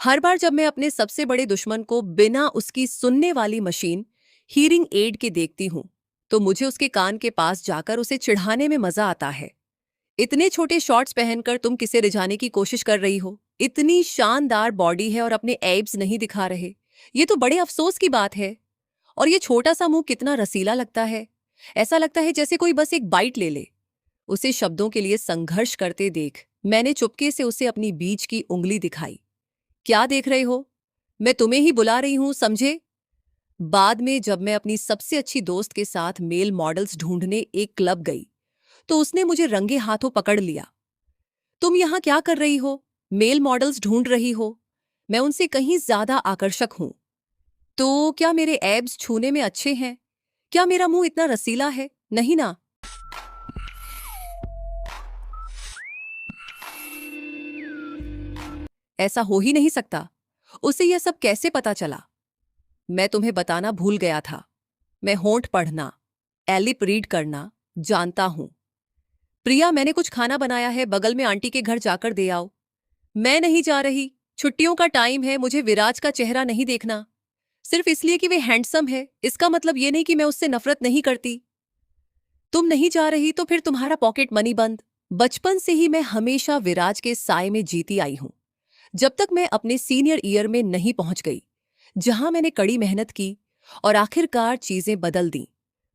हर बार जब मैं अपने सबसे बड़े दुश्मन को बिना उसकी सुनने वाली मशीन हीरिंग एड के देखती हूँ, तो मुझे उसके कान के पास जाकर उसे चिढ़ाने में मजा आता है। इतने छोटे शॉर्ट्स पहनकर तुम किसे रिझाने की कोशिश कर रही हो? इतनी शानदार बॉडी है और अपने एब्स नहीं दिखा रहे। ये तो बड़े अफसोस की बात है। और ये छोटा सा मुंह कितना रसीला लगता है। ऐसा लगता है जैसे कोई बस एक बाइट ले ले। उसे शब्दों के लिए संघर्ष करते देख मैंने चुपके से उसे अपनी बीच की उंगली दिखाई। क्या देख रहे हो? मैं तुम्हें ही बुला रही हूं, समझे? बाद में जब मैं अपनी सबसे अच्छी दोस्त के साथ मेल मॉडल्स ढूंढने एक क्लब गई, तो उसने मुझे रंगे हाथों पकड़ लिया। तुम यहां क्या कर रही हो? मेल मॉडल्स ढूंढ रही हो? मैं उनसे कहीं ज्यादा आकर्षक हूं। तो क्या मेरे एब्स छूने में अच्छे हैं? क्या मेरा मुंह इतना रसीला है? नहीं ना? ऐसा हो ही नहीं सकता। उसे यह सब कैसे पता चला? मैं तुम्हें बताना भूल गया था। मैं होंठ पढ़ना, एलिप रीड करना जानता हूं। प्रिया, मैंने कुछ खाना बनाया है, बगल में आंटी के घर जाकर दे आओ। मैं नहीं जा रही। छुट्टियों का टाइम है, मुझे विराज का चेहरा नहीं देखना। सिर्फ इसलिए कि वे हैंडसम है, इसका मतलब ये नहीं कि मैं उससे नफरत नहीं करती। तुम नहीं जा रही तो फिर तुम्हारा पॉकेट मनी बंद। बचपन से ही मैं हमेशा विराज के साय में जीती आई हूं, जब तक मैं अपने सीनियर ईयर में नहीं पहुंच गई, जहां मैंने कड़ी मेहनत की और आखिरकार चीजें बदल दी।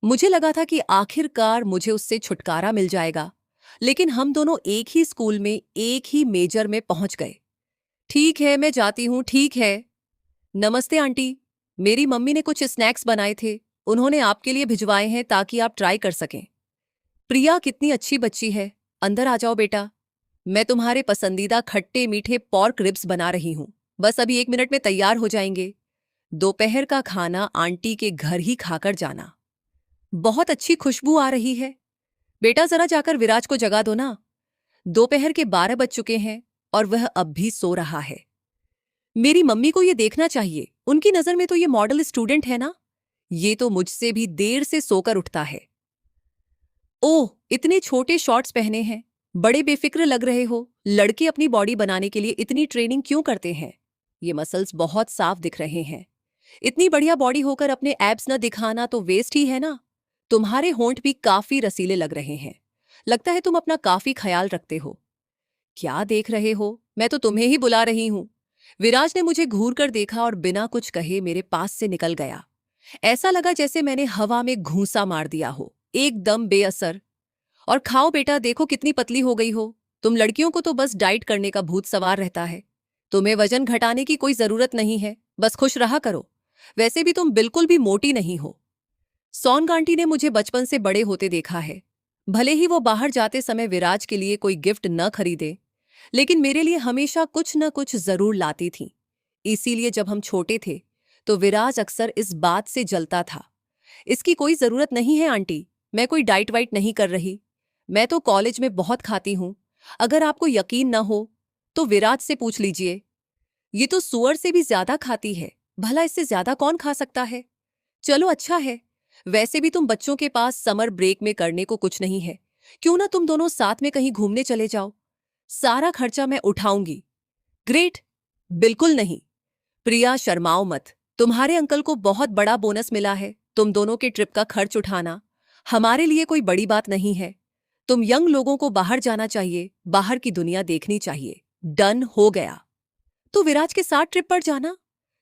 मुझे लगा था कि आखिरकार मुझे उससे छुटकारा मिल जाएगा, लेकिन हम दोनों एक ही स्कूल में एक ही मेजर में पहुंच गए। ठीक है, मैं जाती हूं, ठीक है। नमस्ते आंटी। मेरी मम्मी ने कुछ स्नैक्स बनाए थे, उन्होंने आपके लिए भिजवाए हैं ताकि आप ट्राई कर सकें। प्रिया कितनी अच्छी बच्ची है। अंदर आ जाओ बेटा। मैं तुम्हारे पसंदीदा खट्टे मीठे पॉर्क रिब्स बना रही हूं, बस अभी 1 मिनट में तैयार हो जाएंगे। दोपहर का खाना आंटी के घर ही खाकर जाना। बहुत अच्छी खुशबू आ रही है। बेटा जरा जाकर विराज को जगा दो ना। दोपहर के 12 बज चुके हैं और वह अब भी सो रहा है। मेरी मम्मी को यह देखना चाहिए, उनकी नजर में तो ये मॉडल स्टूडेंट है ना। ये तो मुझसे भी देर से सोकर उठता है। ओह, इतने छोटे शॉर्ट्स पहने हैं, बड़े बेफिक्र लग रहे हो। लड़के अपनी बॉडी बनाने के लिए इतनी ट्रेनिंग क्यों करते हैं? ये मसल्स बहुत साफ दिख रहे हैं। इतनी बढ़िया बॉडी होकर अपने एब्स न दिखाना तो वेस्ट ही है ना। तुम्हारे होंठ भी काफी रसीले लग रहे हैं। लगता है तुम अपना काफी ख्याल रखते हो। क्या देख रहे हो? मैं तो तुम्हें ही बुला रही हूं। विराज ने मुझे घूर कर देखा और बिना कुछ कहे मेरे पास से निकल गया। ऐसा लगा जैसे मैंने हवा में घूंसा मार दिया हो, एकदम बेअसर। और खाओ बेटा, देखो कितनी पतली हो गई हो। तुम लड़कियों को तो बस डाइट करने का भूत सवार रहता है। तुम्हें वजन घटाने की कोई जरूरत नहीं है, बस खुश रहा करो। वैसे भी तुम बिल्कुल भी मोटी नहीं हो। सौन आंटी ने मुझे बचपन से बड़े होते देखा है। भले ही वो बाहर जाते समय विराज के लिए कोई गिफ्ट न खरीदे, लेकिन मेरे लिए हमेशा कुछ न कुछ जरूर लाती थी। इसीलिए जब हम छोटे थे तो विराज अक्सर इस बात से जलता था। इसकी कोई जरूरत नहीं है आंटी, मैं कोई डाइट वाइट नहीं कर रही। मैं तो कॉलेज में बहुत खाती हूं। अगर आपको यकीन न हो तो विराज से पूछ लीजिए। ये तो सुअर से भी ज्यादा खाती है, भला इससे ज्यादा कौन खा सकता है? चलो अच्छा है। वैसे भी तुम बच्चों के पास समर ब्रेक में करने को कुछ नहीं है, क्यों ना तुम दोनों साथ में कहीं घूमने चले जाओ। सारा खर्चा मैं उठाऊंगी। ग्रेट। बिल्कुल नहीं। प्रिया, शर्माओ मत। तुम्हारे अंकल को बहुत बड़ा बोनस मिला है, तुम दोनों के ट्रिप का खर्च उठाना हमारे लिए कोई बड़ी बात नहीं है। तुम यंग लोगों को बाहर जाना चाहिए, बाहर की दुनिया देखनी चाहिए। डन हो गया। तो विराज के साथ ट्रिप पर जाना,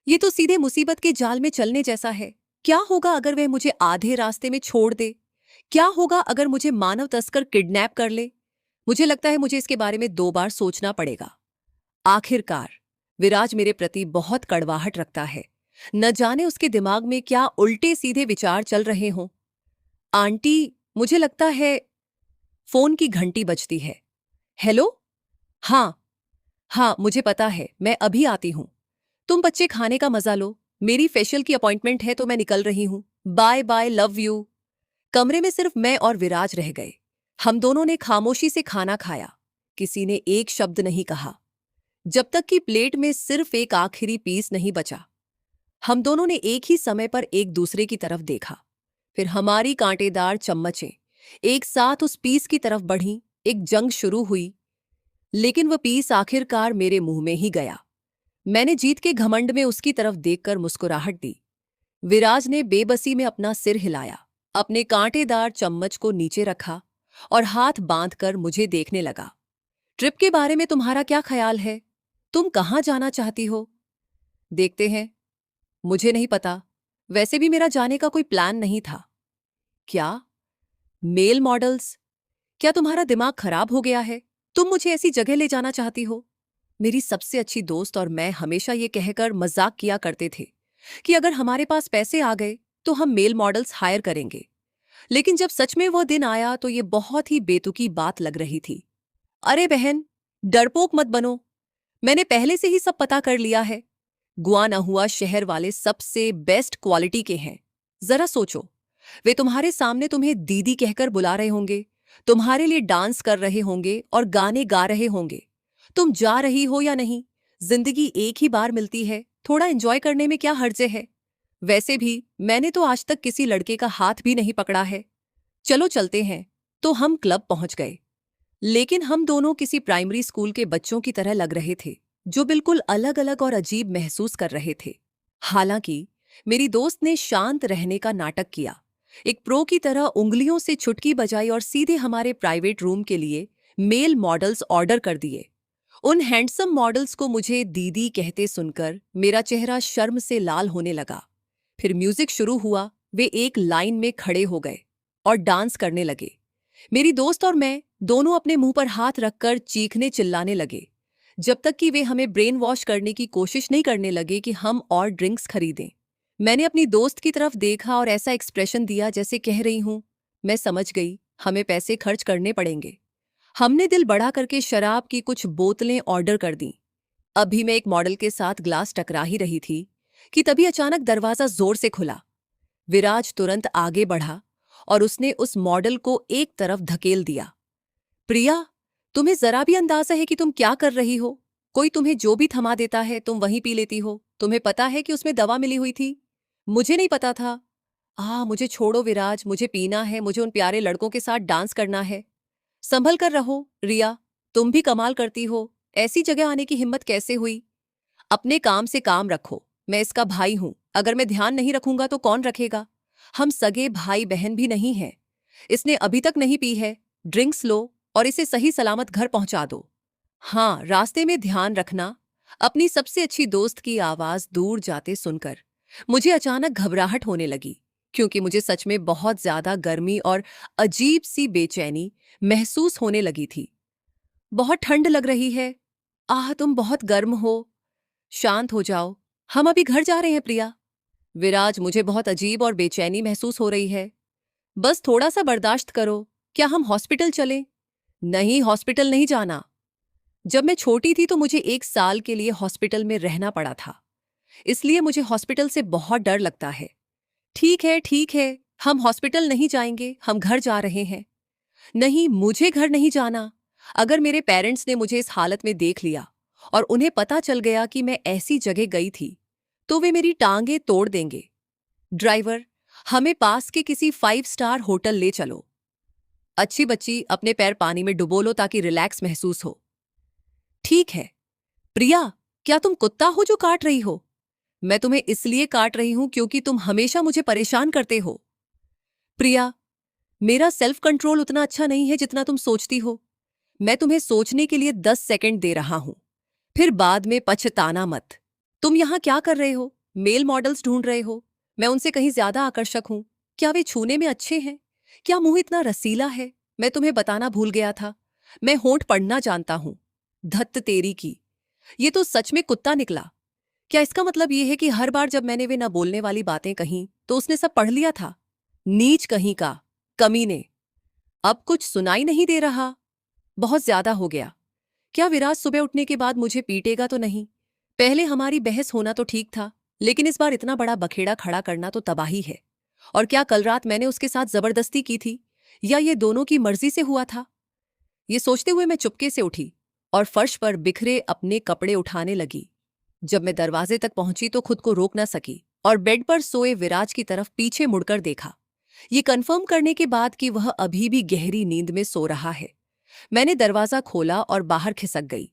ये तो सीधे मुसीबत के जाल में चलने जैसा है। क्या होगा अगर वह मुझे आधे रास्ते में छोड़ दे? क्या होगा अगर मुझे मानव तस्कर किडनैप कर ले? मुझे लगता है मुझे इसके बारे में 2 बार सोचना पड़ेगा। आखिरकार विराज मेरे प्रति बहुत कड़वाहट रखता है। न जाने उसके दिमाग में क्या उल्टे सीधे विचार चल रहे हों। आंटी, मुझे लगता है फोन की घंटी बजती है। हेलो। हाँ। हाँ, मुझे पता है, मैं अभी आती हूं। तुम बच्चे खाने का मजा लो, मेरी फेशियल की अपॉइंटमेंट है तो मैं निकल रही हूं। Bye bye, love you. कमरे में सिर्फ मैं और विराज रह गए। हम दोनों ने खामोशी से खाना खाया। किसी ने एक शब्द नहीं कहा, जब तक कि प्लेट में सिर्फ एक आखिरी पीस नहीं बचा। हम दोनों ने एक ही समय पर एक दूसरे की तरफ देखा। फिर हमारी कांटेदार चम्मचें एक साथ उस पीस की तरफ बढ़ीं। एक जंग शुरू हुई, लेकिन वह पीस आखिरकार मेरे मुंह में ही गया। मैंने जीत के घमंड में उसकी तरफ देखकर मुस्कुराहट दी। विराज ने बेबसी में अपना सिर हिलाया, अपने कांटेदार चम्मच को नीचे रखा और हाथ बांधकर मुझे देखने लगा। ट्रिप के बारे में तुम्हारा क्या ख्याल है? तुम कहाँ जाना चाहती हो? देखते हैं। मुझे नहीं पता। वैसे भी मेरा जाने का कोई प्लान नहीं था। क्या? Mail models? क्या तुम्हारा दिमाग खराब हो गया है? तुम मुझे ऐसी जगह ले जाना चाहती हो? मेरी सबसे अच्छी दोस्त और मैं हमेशा ये कहकर मजाक किया करते थे कि अगर हमारे पास पैसे आ गए तो हम मेल मॉडल्स हायर करेंगे। लेकिन जब सच में वो दिन आया तो ये बहुत ही बेतुकी बात लग रही थी। अरे बहन, डरपोक मत बनो। मैंने पहले से ही सब पता कर लिया है। गुआनाहुआ शहर वाले सबसे बेस्ट क्वालिटी के हैं। जरा सोचो, वे तुम्हारे सामने तुम्हें दीदी कहकर बुला रहे होंगे, तुम्हारे लिए डांस कर रहे होंगे और गाने गा रहे होंगे। तुम जा रही हो या नहीं, जिंदगी एक ही बार मिलती है, थोड़ा एंजॉय करने में क्या हर्जे है? वैसे भी मैंने तो आज तक किसी लड़के का हाथ भी नहीं पकड़ा है। चलो चलते हैं। तो हम क्लब पहुंच गए। लेकिन हम दोनों किसी प्राइमरी स्कूल के बच्चों की तरह लग रहे थे, जो बिल्कुल अलग अलग और अजीब महसूस कर रहे थे। हालांकि मेरी दोस्त ने शांत रहने का नाटक किया, एक प्रो की तरह उंगलियों से चुटकी बजाई और सीधे हमारे प्राइवेट रूम के लिए मेल मॉडल्स ऑर्डर कर दिए। उन हैंडसम मॉडल्स को मुझे दीदी कहते सुनकर मेरा चेहरा शर्म से लाल होने लगा। फिर म्यूजिक शुरू हुआ। वे एक लाइन में खड़े हो गए और डांस करने लगे। मेरी दोस्त और मैं दोनों अपने मुंह पर हाथ रखकर चीखने चिल्लाने लगे, जब तक कि वे हमें ब्रेन वॉश करने की कोशिश नहीं करने लगे कि हम और ड्रिंक्स खरीदें। मैंने अपनी दोस्त की तरफ देखा और ऐसा एक्सप्रेशन दिया जैसे कह रही हूं, मैं समझ गई, हमें पैसे खर्च करने पड़ेंगे। हमने दिल बड़ा करके शराब की कुछ बोतलें ऑर्डर कर दी। अभी मैं एक मॉडल के साथ ग्लास टकरा ही रही थी कि तभी अचानक दरवाजा जोर से खुला। विराज तुरंत आगे बढ़ा और उसने उस मॉडल को एक तरफ धकेल दिया। प्रिया, तुम्हें जरा भी अंदाजा है कि तुम क्या कर रही हो? कोई तुम्हें जो भी थमा देता है तुम वहीं पी लेती हो। तुम्हें पता है कि उसमें दवा मिली हुई थी? मुझे नहीं पता था। मुझे छोड़ो विराज, मुझे पीना है, मुझे उन प्यारे लड़कों के साथ डांस करना है। संभल कर रहो रिया, तुम भी कमाल करती हो। ऐसी जगह आने की हिम्मत कैसे हुई? अपने काम से काम रखो। मैं इसका भाई हूं, अगर मैं ध्यान नहीं रखूंगा तो कौन रखेगा? हम सगे भाई बहन भी नहीं हैं। इसने अभी तक नहीं पी है। ड्रिंक्स लो और इसे सही सलामत घर पहुंचा दो। हाँ, रास्ते में ध्यान रखना। अपनी सबसे अच्छी दोस्त की आवाज दूर जाते सुनकर मुझे अचानक घबराहट होने लगी, क्योंकि मुझे सच में बहुत ज्यादा गर्मी और अजीब सी बेचैनी महसूस होने लगी थी। बहुत ठंड लग रही है। तुम बहुत गर्म हो। शांत हो जाओ, हम अभी घर जा रहे हैं प्रिया। विराज, मुझे बहुत अजीब और बेचैनी महसूस हो रही है। बस थोड़ा सा बर्दाश्त करो। क्या हम हॉस्पिटल चलें? नहीं, हॉस्पिटल नहीं जाना। जब मैं छोटी थी तो मुझे 1 साल के लिए हॉस्पिटल में रहना पड़ा था, इसलिए मुझे हॉस्पिटल से बहुत डर लगता है। ठीक है, हम हॉस्पिटल नहीं जाएंगे, हम घर जा रहे हैं। नहीं, मुझे घर नहीं जाना। अगर मेरे पेरेंट्स ने मुझे इस हालत में देख लिया और उन्हें पता चल गया कि मैं ऐसी जगह गई थी, तो वे मेरी टांगें तोड़ देंगे। ड्राइवर, हमें पास के किसी 5 स्टार होटल ले चलो। अच्छी बच्ची, अपने पैर पानी में डुबो लो ताकि रिलैक्स महसूस हो। ठीक है। प्रिया, क्या तुम कुत्ता हो जो काट रही हो? मैं तुम्हें इसलिए काट रही हूं क्योंकि तुम हमेशा मुझे परेशान करते हो। प्रिया, मेरा सेल्फ कंट्रोल उतना अच्छा नहीं है जितना तुम सोचती हो। मैं तुम्हें सोचने के लिए 10 सेकंड दे रहा हूं, फिर बाद में पछताना मत। तुम यहां क्या कर रहे हो? मेल मॉडल्स ढूंढ रहे हो? मैं उनसे कहीं ज्यादा आकर्षक हूं? क्या वे छूने में अच्छे हैं? क्या मुंह इतना रसीला है? मैं तुम्हें बताना भूल गया था, मैं होंठ पढ़ना जानता हूं। धत्त तेरी की, ये तो सच में कुत्ता निकला। क्या इसका मतलब ये है कि हर बार जब मैंने वे न बोलने वाली बातें कहीं तो उसने सब पढ़ लिया था? नीच कहीं का, कमीने। अब कुछ सुनाई नहीं दे रहा? बहुत ज्यादा हो गया। क्या विराज सुबह उठने के बाद मुझे पीटेगा तो नहीं? पहले हमारी बहस होना तो ठीक था, लेकिन इस बार इतना बड़ा बखेड़ा खड़ा करना तो तबाही है। और क्या कल रात मैंने उसके साथ जबरदस्ती की थी, या ये दोनों की मर्जी से हुआ था? ये सोचते हुए मैं चुपके से उठी और फर्श पर बिखरे अपने कपड़े उठाने लगी। जब मैं दरवाजे तक पहुंची तो खुद को रोक ना सकी और बेड पर सोए विराज की तरफ पीछे मुड़कर देखा, ये कंफर्म करने के बाद कि वह अभी भी गहरी नींद में सो रहा है। मैंने दरवाजा खोला और बाहर खिसक गई।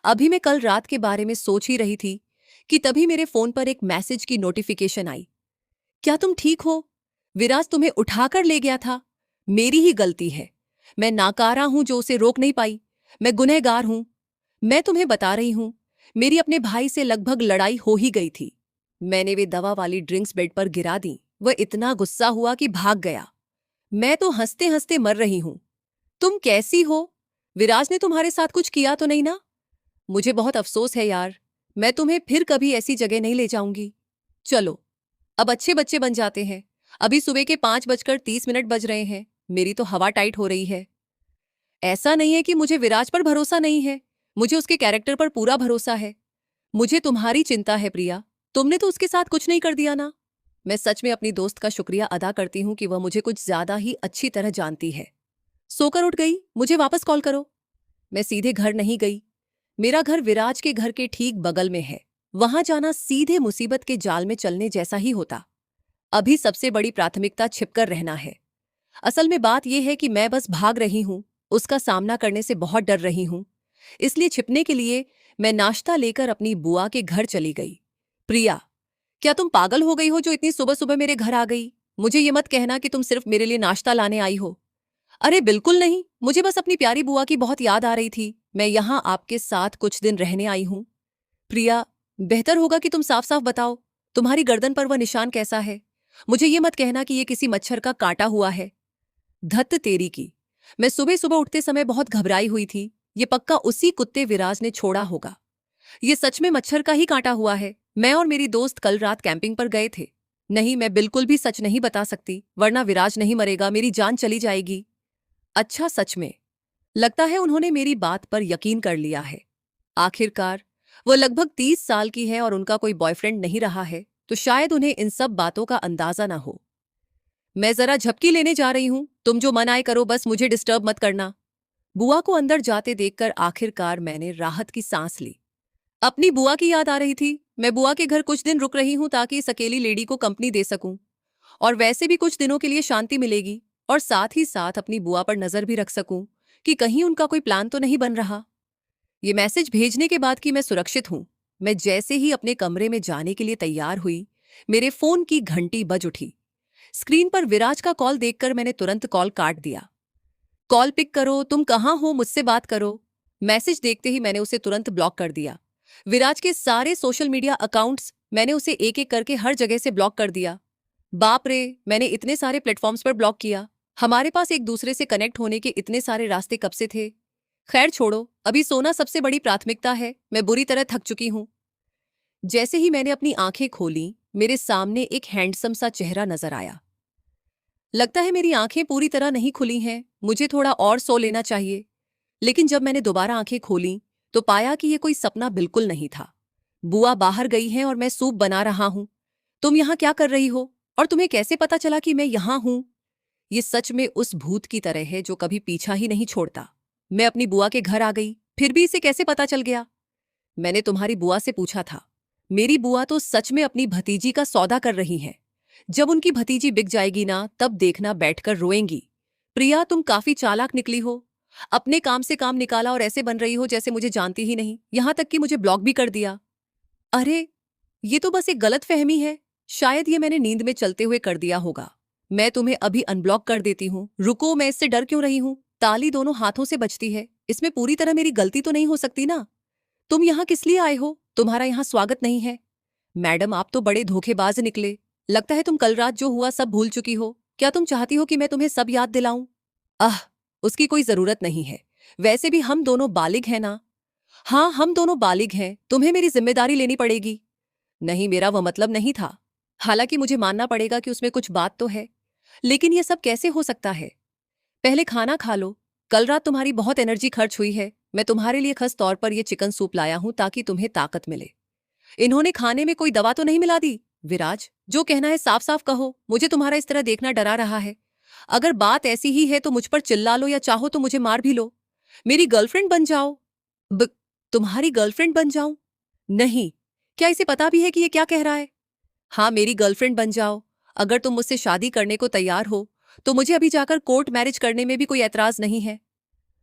अभी मैं कल रात के बारे में सोच ही रही थी कि तभी मेरे फोन पर एक मैसेज की नोटिफिकेशन आई। क्या तुम ठीक हो? विराज तुम्हें उठाकर ले गया था। मेरी ही गलती है। मैं नाकारा हूं जो उसे रोक नहीं पाई। मैं गुनहगार हूं। मैं तुम्हें बता रही हूं, मेरी अपने भाई से लगभग लड़ाई हो ही गई थी। मैंने वे दवा वाली ड्रिंक्स बेड पर गिरा दी। वह इतना गुस्सा हुआ कि भाग गया। मैं तो हंसते हंसते मर रही हूं। तुम कैसी हो? विराज ने तुम्हारे साथ कुछ किया तो नहीं ना? मुझे बहुत अफसोस है यार। मैं तुम्हें फिर कभी ऐसी जगह नहीं ले जाऊंगी। चलो, अब अच्छे बच्चे बन जाते हैं। अभी सुबह के 5:30 बज रहे हैं। मेरी तो हवा टाइट हो रही है। ऐसा नहीं है कि मुझे विराज पर भरोसा नहीं है। मुझे उसके कैरेक्टर पर पूरा भरोसा है। मुझे तुम्हारी चिंता है प्रिया। तुमने तो उसके साथ कुछ नहीं कर दिया ना? मैं सच में अपनी दोस्त का शुक्रिया अदा करती हूं कि वह मुझे कुछ ज्यादा ही अच्छी तरह जानती है। सोकर उठ गई, मुझे वापस कॉल करो। मैं सीधे घर नहीं गई। मेरा घर विराज के घर के ठीक बगल में है। वहां जाना सीधे मुसीबत के जाल में चलने जैसा ही होता। अभी सबसे बड़ी प्राथमिकता छिपकर रहना है। असल में बात यह है कि मैं बस भाग रही हूं। उसका सामना करने से बहुत डर रही हूं। इसलिए छिपने के लिए मैं नाश्ता लेकर अपनी बुआ के घर चली गई। प्रिया, क्या तुम पागल हो गई हो जो इतनी सुबह सुबह मेरे घर आ गई? मुझे ये मत कहना कि तुम सिर्फ मेरे लिए नाश्ता लाने आई हो। अरे बिल्कुल नहीं, मुझे बस अपनी प्यारी बुआ की बहुत याद आ रही थी। मैं यहाँ आपके साथ कुछ दिन रहने आई हूं। प्रिया, बेहतर होगा कि तुम साफ साफ बताओ, तुम्हारी गर्दन पर वह निशान कैसा है? मुझे ये मत कहना कि ये किसी मच्छर का काटा हुआ है। धत्त तेरी की। मैं सुबह सुबह उठते समय बहुत घबराई हुई थी। ये पक्का उसी कुत्ते विराज ने छोड़ा होगा। ये सच में मच्छर का ही काटा हुआ है। मैं और मेरी दोस्त कल रात कैंपिंग पर गए थे। नहीं, मैं बिल्कुल भी सच नहीं बता सकती, वरना विराज नहीं मरेगा, मेरी जान चली जाएगी। अच्छा, सच में? लगता है उन्होंने मेरी बात पर यकीन कर लिया है। आखिरकार वो लगभग 30 साल की है और उनका कोई बॉयफ्रेंड नहीं रहा है, तो शायद उन्हें इन सब बातों का अंदाजा ना हो। मैं जरा झपकी लेने जा रही हूं। तुम जो मन आए करो, बस मुझे डिस्टर्ब मत करना। बुआ को अंदर जाते देखकर आखिरकार मैंने राहत की सांस ली। अपनी बुआ की याद आ रही थी। मैं बुआ के घर कुछ दिन रुक रही हूं ताकि इस अकेली लेडी को कंपनी दे सकूं। और वैसे भी कुछ दिनों के लिए शांति मिलेगी और साथ ही साथ अपनी बुआ पर नजर भी रख सकूं कि कहीं उनका कोई प्लान तो नहीं बन रहा। ये मैसेज भेजने के बाद कि मैं सुरक्षित हूं, मैं जैसे ही अपने कमरे में जाने के लिए तैयार हुई, मेरे फोन की घंटी बज उठी। स्क्रीन पर विराज का कॉल देखकर मैंने तुरंत कॉल काट दिया। कॉल पिक करो, तुम कहाँ हो, मुझसे बात करो। मैसेज देखते ही मैंने उसे तुरंत ब्लॉक कर दिया। विराज के सारे सोशल मीडिया अकाउंट्स मैंने उसे एक एक करके हर जगह से ब्लॉक कर दिया। बाप रे, मैंने इतने सारे प्लेटफॉर्म्स पर ब्लॉक किया। हमारे पास एक दूसरे से कनेक्ट होने के इतने सारे रास्ते कब से थे। खैर छोड़ो, अभी सोना सबसे बड़ी प्राथमिकता है। मैं बुरी तरह थक चुकी हूं। जैसे ही मैंने अपनी आंखें खोली, मेरे सामने एक हैंडसम सा चेहरा नजर आया। लगता है मेरी आंखें पूरी तरह नहीं खुली हैं, मुझे थोड़ा और सो लेना चाहिए। लेकिन जब मैंने दोबारा आंखें खोली तो पाया कि यह कोई सपना बिल्कुल नहीं था। बुआ बाहर गई हैं और मैं सूप बना रहा हूं। तुम यहां क्या कर रही हो? और तुम्हें कैसे पता चला कि मैं यहां हूं? ये सच में उस भूत की तरह है जो कभी पीछा ही नहीं छोड़ता। मैं अपनी बुआ के घर आ गई, फिर भी इसे कैसे पता चल गया? मैंने तुम्हारी बुआ से पूछा था। मेरी बुआ तो सच में अपनी भतीजी का सौदा कर रही हैं। जब उनकी भतीजी बिक जाएगी ना, तब देखना बैठकर रोएंगी। प्रिया, तुम काफी चालाक निकली हो। अपने काम से काम निकाला और ऐसे बन रही हो जैसे मुझे जानती ही नहीं। यहां तक कि मुझे ब्लॉक भी कर दिया। अरे, ये तो बस एक गलत फहमी है। शायद ये मैंने नींद में चलते हुए कर दिया होगा। मैं तुम्हें अभी अनब्लॉक कर देती हूँ। रुको, मैं इससे डर क्यों रही हूँ? ताली दोनों हाथों से बजती है। इसमें पूरी तरह मेरी गलती तो नहीं हो सकती ना? तुम यहाँ किस लिए आए हो? तुम्हारा यहाँ स्वागत नहीं है। मैडम, आप तो बड़े धोखेबाज निकले। लगता है तुम कल रात जो हुआ सब भूल चुकी हो। क्या तुम चाहती हो कि मैं तुम्हें सब याद दिलाऊं? आह, उसकी कोई जरूरत नहीं है। वैसे भी हम दोनों बालिग हैं ना? हाँ, हम दोनों बालिग हैं। तुम्हें मेरी जिम्मेदारी लेनी पड़ेगी। नहीं, मेरा वह मतलब नहीं था। हालांकि मुझे मानना पड़ेगा कि उसमें कुछ बात तो है। लेकिन यह सब कैसे हो सकता है? पहले खाना खा लो। कल रात तुम्हारी बहुत एनर्जी खर्च हुई है। मैं तुम्हारे लिए खास तौर पर यह चिकन सूप लाया हूं ताकि तुम्हें ताकत मिले। इन्होंने खाने में कोई दवा तो नहीं मिला दी? विराज, जो कहना है साफ साफ कहो। मुझे तुम्हारा इस तरह देखना डरा रहा है। अगर बात ऐसी ही है तो मुझ पर चिल्ला लो या चाहो तो मुझे मार भी लो। मेरी गर्लफ्रेंड बन जाओ। तुम्हारी गर्लफ्रेंड बन जाऊं? नहीं। क्या इसे पता भी है कि ये क्या कह रहा है? हाँ, मेरी गर्लफ्रेंड बन जाओ। अगर तुम मुझसे शादी करने को तैयार हो तो मुझे अभी जाकर कोर्ट मैरिज करने में भी कोई ऐतराज नहीं है।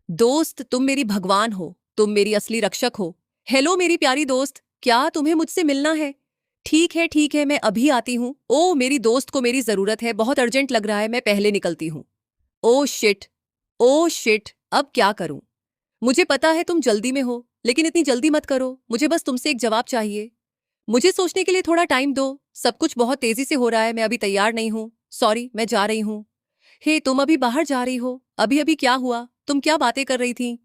दोस्त, तुम मेरी भगवान हो। तुम मेरी असली रक्षक हो। हेलो मेरी प्यारी दोस्त, क्या तुम्हें मुझसे मिलना है? ठीक है, मैं अभी आती हूँ। ओ मेरी दोस्त को मेरी जरूरत है, बहुत अर्जेंट लग रहा है, मैं पहले निकलती हूँ। ओ शिट, ओ शिट, अब क्या करूं? मुझे पता है तुम जल्दी में हो, लेकिन इतनी जल्दी मत करो, मुझे बस तुमसे एक जवाब चाहिए। मुझे सोचने के लिए थोड़ा टाइम दो। सब कुछ बहुत तेजी से हो रहा है, मैं अभी तैयार नहीं हूँ। सॉरी, मैं जा रही हूँ। हे, तुम अभी बाहर जा रही हो? अभी अभी क्या हुआ? तुम क्या बातें कर रही थी?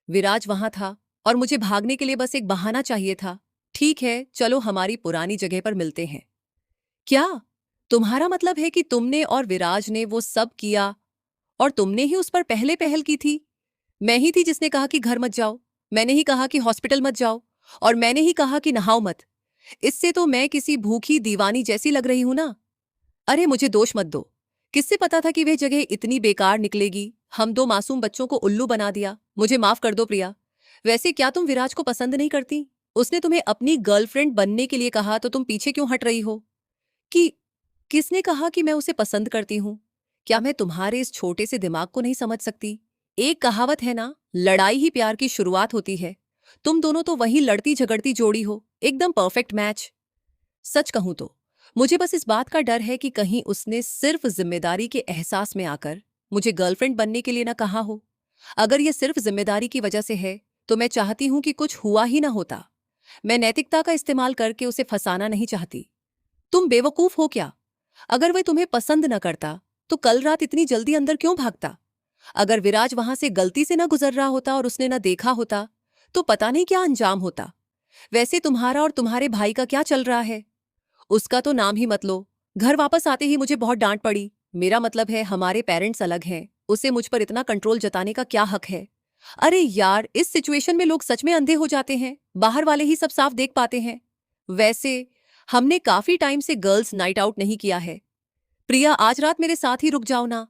विराज वहां था और मुझे भागने के लिए बस एक बहाना चाहिए था। ठीक है, चलो हमारी पुरानी जगह पर मिलते हैं। क्या तुम्हारा मतलब है कि तुमने और विराज ने वो सब किया और तुमने ही उस पर पहले पहल की थी? मैं ही थी जिसने कहा कि घर मत जाओ, मैंने ही कहा कि हॉस्पिटल मत जाओ, और मैंने ही कहा कि नहाओ मत। इससे तो मैं किसी भूखी दीवानी जैसी लग रही हूं ना। अरे मुझे दोष मत दो। किससे पता था कि वह जगह इतनी बेकार निकलेगी? हम दो मासूम बच्चों को उल्लू बना दिया। मुझे माफ कर दो प्रिया। वैसे क्या तुम विराज को पसंद नहीं करती? उसने तुम्हें अपनी गर्लफ्रेंड बनने के लिए कहा तो तुम पीछे क्यों हट रही हो? कि किसने कहा कि मैं उसे पसंद करती हूं? क्या मैं तुम्हारे इस छोटे से दिमाग को नहीं समझ सकती? एक कहावत है ना, लड़ाई ही प्यार की शुरुआत होती है। तुम दोनों तो वही लड़ती झगड़ती जोड़ी हो, एकदम परफेक्ट मैच। सच कहूं तो मुझे बस इस बात का डर है कि कहीं उसने सिर्फ जिम्मेदारी के एहसास में आकर मुझे गर्लफ्रेंड बनने के लिए ना कहा हो। अगर यह सिर्फ जिम्मेदारी की वजह से है तो मैं चाहती हूं कि कुछ हुआ ही ना होता। मैं नैतिकता का इस्तेमाल करके उसे फंसाना नहीं चाहती। तुम बेवकूफ हो क्या? अगर वह तुम्हें पसंद न करता तो कल रात इतनी जल्दी अंदर क्यों भागता? अगर विराज वहां से गलती से न गुजर रहा होता और उसने न देखा होता तो पता नहीं क्या अंजाम होता। वैसे तुम्हारा और तुम्हारे भाई का क्या चल रहा है? उसका तो नाम ही मत लो। घर वापस आते ही मुझे बहुत डांट पड़ी। मेरा मतलब है हमारे पेरेंट्स अलग हैं, उसे मुझ पर इतना कंट्रोल जताने का क्या हक है? अरे यार, इस सिचुएशन में लोग सच में अंधे हो जाते हैं, बाहर वाले ही सब साफ देख पाते हैं। वैसे हमने काफी टाइम से गर्ल्स नाइट आउट नहीं किया है। प्रिया, आज रात मेरे साथ ही रुक जाओ ना।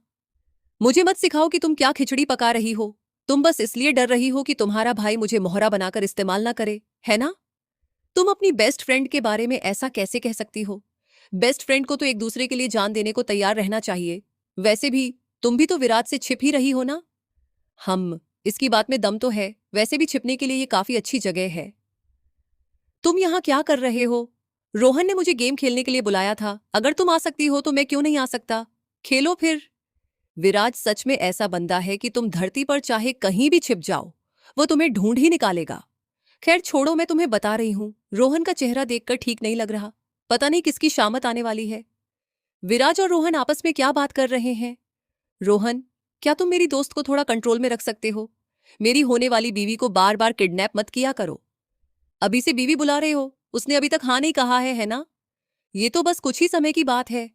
मुझे मत सिखाओ कि तुम क्या खिचड़ी पका रही हो। तुम बस इसलिए डर रही हो कि तुम्हारा भाई मुझे मोहरा बनाकर इस्तेमाल ना करे, है ना? तुम अपनी बेस्ट फ्रेंड के बारे में ऐसा कैसे कह सकती हो? बेस्ट फ्रेंड को तो एक दूसरे के लिए जान देने को तैयार रहना चाहिए। वैसे भी तुम भी तो विराट से छिप ही रही हो ना। हम इसकी बात में दम तो है, वैसे भी छिपने के लिए ये काफी अच्छी जगह है। तुम यहाँ क्या कर रहे हो? रोहन ने मुझे गेम खेलने के लिए बुलाया था, अगर तुम आ सकती हो तो मैं क्यों नहीं आ सकता? खेलो फिर। विराज सच में ऐसा बंदा है कि तुम धरती पर चाहे कहीं भी छिप जाओ, वो तुम्हें ढूंढ ही निकालेगा। खैर छोड़ो, मैं तुम्हें बता रही हूं, रोहन का चेहरा देखकर ठीक नहीं लग रहा। पता नहीं किसकी शामत आने वाली है। विराज और रोहन आपस में क्या बात कर रहे हैं? रोहन, क्या तुम मेरी दोस्त को थोड़ा कंट्रोल में रख सकते हो? मेरी होने वाली बीवी को बार बार किडनैप मत किया करो। अभी से बीवी बुला रहे हो? उसने अभी तक हाँ नहीं कहा है ना? ये तो बस कुछ ही समय की बात है।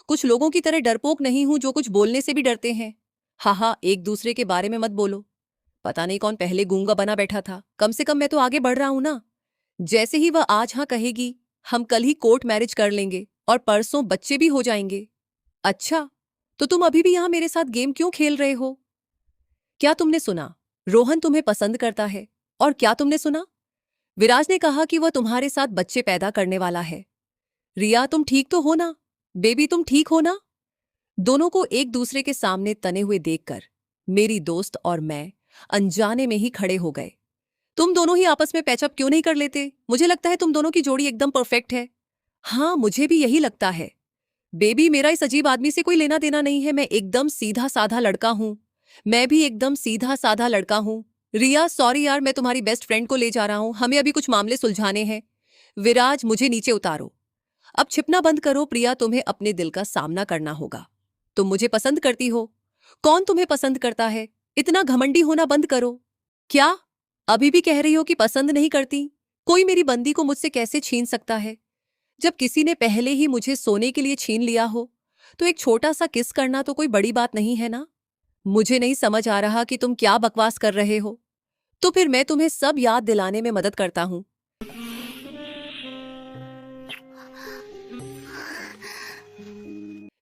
कुछ लोगों की तरह डरपोक नहीं हूं जो कुछ बोलने से भी डरते हैं। हाँ, एक दूसरे के बारे में मत बोलो। पता नहीं कौन पहले गूंगा बना बैठा था, कम से कम मैं तो आगे बढ़ रहा हूं ना। जैसे ही वह आज हाँ कहेगी, हम कल ही कोर्ट मैरिज कर लेंगे और परसों बच्चे भी हो जाएंगे। अच्छा, तो तुम अभी भी यहां मेरे साथ गेम क्यों खेल रहे हो? क्या तुमने सुना? रोहन तुम्हें पसंद करता है। और क्या तुमने सुना? विराज ने कहा कि वह तुम्हारे साथ बच्चे पैदा करने वाला है। रिया, तुम ठीक तो हो ना? बेबी, तुम ठीक हो ना? दोनों को एक दूसरे के सामने तने हुए देखकर मेरी दोस्त और मैं अनजाने में ही खड़े हो गए। तुम दोनों ही आपस में पैचअप क्यों नहीं कर लेते? मुझे लगता है तुम दोनों की जोड़ी एकदम परफेक्ट है। हाँ, मुझे भी यही लगता है। बेबी, मेरा इस अजीब आदमी से कोई लेना देना नहीं है, मैं एकदम सीधा साधा लड़का हूं। मैं भी एकदम सीधा साधा लड़का हूं। रिया, सॉरी यार, मैं तुम्हारी बेस्ट फ्रेंड को ले जा रहा हूं, हमें अभी कुछ मामले सुलझाने हैं। विराज, मुझे नीचे उतारो। अब छिपना बंद करो प्रिया, तुम्हें अपने दिल का सामना करना होगा। तुम मुझे पसंद करती हो। कौन तुम्हें पसंद करता है? इतना घमंडी होना बंद करो। क्या अभी भी कह रही हो कि पसंद नहीं करती? कोई मेरी बंदी को मुझसे कैसे छीन सकता है? जब किसी ने पहले ही मुझे सोने के लिए छीन लिया हो तो एक छोटा सा किस करना तो कोई बड़ी बात नहीं है ना। मुझे नहीं समझ आ रहा कि तुम क्या बकवास कर रहे हो। तो फिर मैं तुम्हें सब याद दिलाने में मदद करता हूं।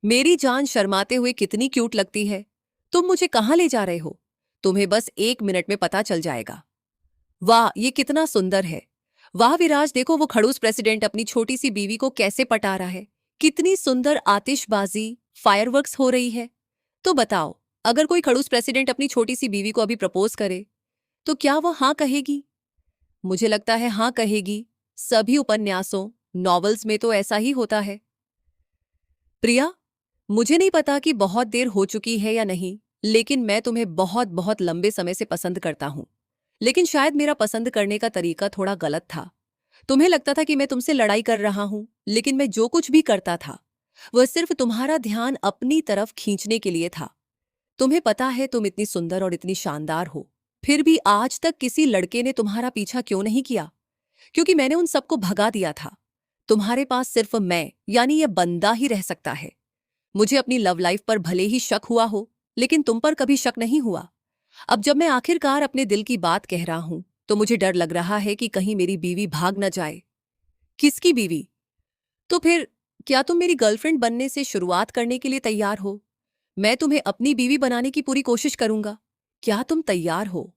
मेरी जान शर्माते हुए कितनी क्यूट लगती है। तुम मुझे कहां ले जा रहे हो? तुम्हें बस 1 मिनट में पता चल जाएगा। वाह, ये कितना सुंदर है। वाह विराज, देखो वो खड़ूस प्रेसिडेंट अपनी छोटी सी बीवी को कैसे पटा रहा है। कितनी सुंदर आतिशबाजी, फायरवर्क्स हो रही है। तो बताओ, अगर कोई खड़ूस प्रेसिडेंट अपनी छोटी सी बीवी को अभी प्रपोज करे तो क्या वो हाँ कहेगी? मुझे लगता है हाँ कहेगी। सभी उपन्यासों, नॉवेल्स में तो ऐसा ही होता है। प्रिया, मुझे नहीं पता कि बहुत देर हो चुकी है या नहीं, लेकिन मैं तुम्हें बहुत बहुत लंबे समय से पसंद करता हूं। लेकिन शायद मेरा पसंद करने का तरीका थोड़ा गलत था। तुम्हें लगता था कि मैं तुमसे लड़ाई कर रहा हूं, लेकिन मैं जो कुछ भी करता था वह सिर्फ तुम्हारा ध्यान अपनी तरफ खींचने के लिए था। तुम्हें पता है तुम इतनी सुंदर और इतनी शानदार हो, फिर भी आज तक किसी लड़के ने तुम्हारा पीछा क्यों नहीं किया? क्योंकि मैंने उन सबको भगा दिया था। तुम्हारे पास सिर्फ मैं यानी ये बंदा ही रह सकता है। मुझे अपनी लव लाइफ पर भले ही शक हुआ हो, लेकिन तुम पर कभी शक नहीं हुआ। अब जब मैं आखिरकार अपने दिल की बात कह रहा हूं, तो मुझे डर लग रहा है कि कहीं मेरी बीवी भाग न जाए। किसकी बीवी? तो फिर क्या तुम मेरी गर्लफ्रेंड बनने से शुरुआत करने के लिए तैयार हो? मैं तुम्हें अपनी बीवी बनाने की पूरी कोशिश करूंगा। क्या तुम तैयार हो?